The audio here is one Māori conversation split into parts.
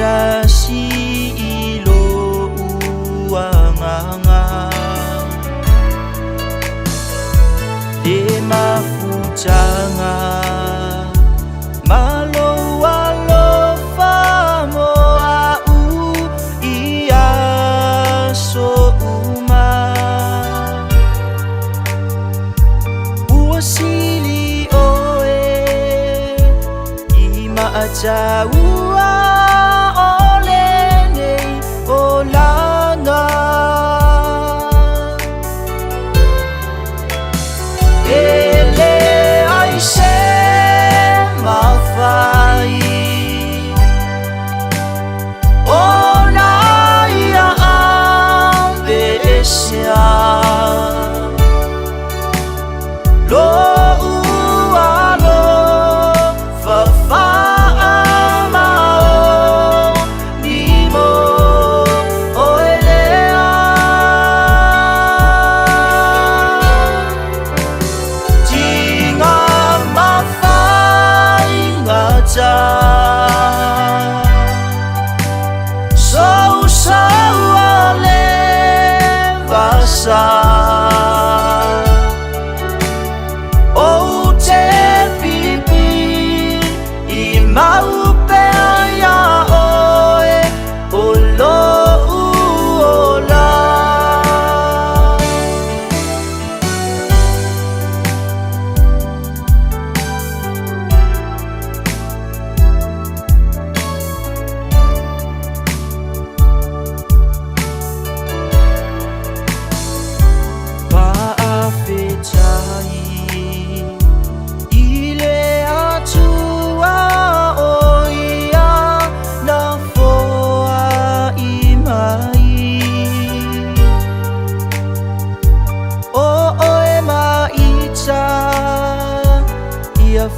Tasi ilo uanganga de mafutanga malo walo famo au ia so uma uasili oe ima ajaua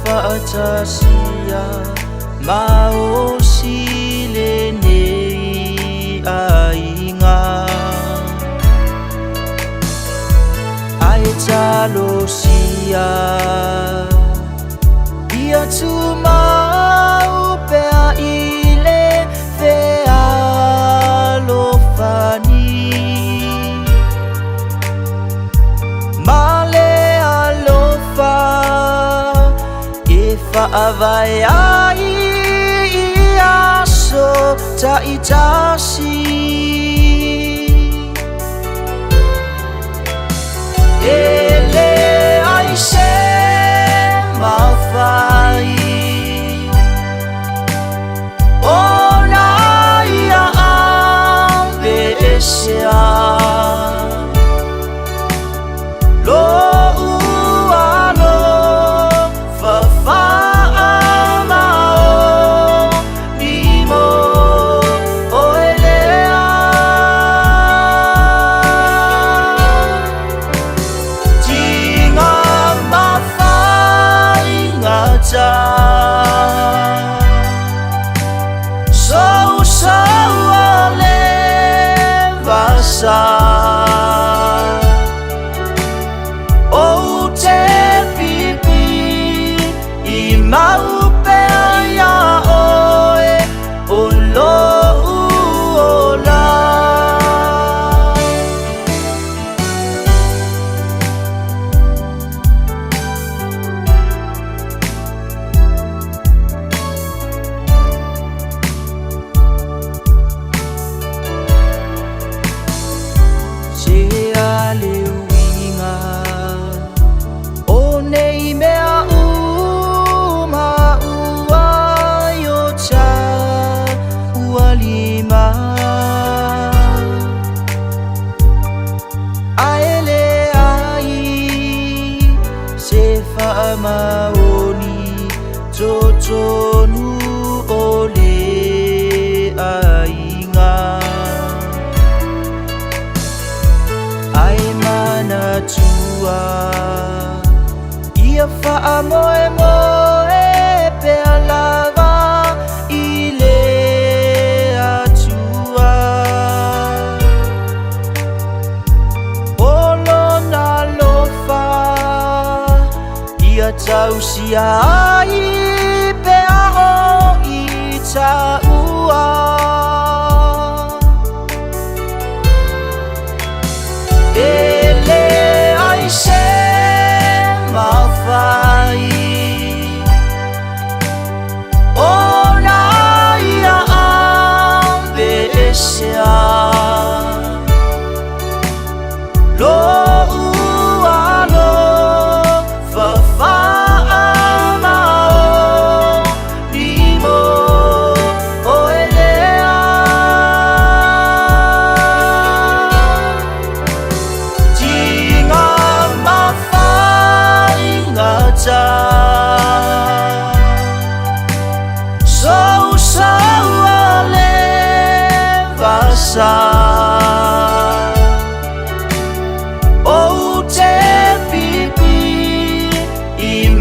Fa'atasia mau sile nei ainga ai talo sia ia tu mau pe ile fe alo fani male alo fa Avai aso ta itasi ele aise mafai ona ia ambesia O te pipi I mau pea ia oe O lo uola Maoni totonu ole ainga ai mana tua ia fa moe moe pe lava ile atua olo na lofa tau sia ai pe a o I ta ua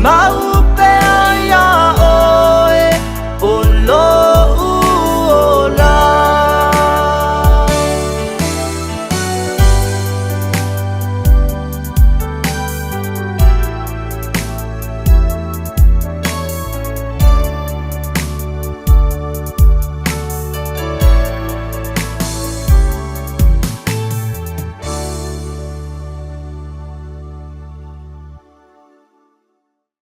Mau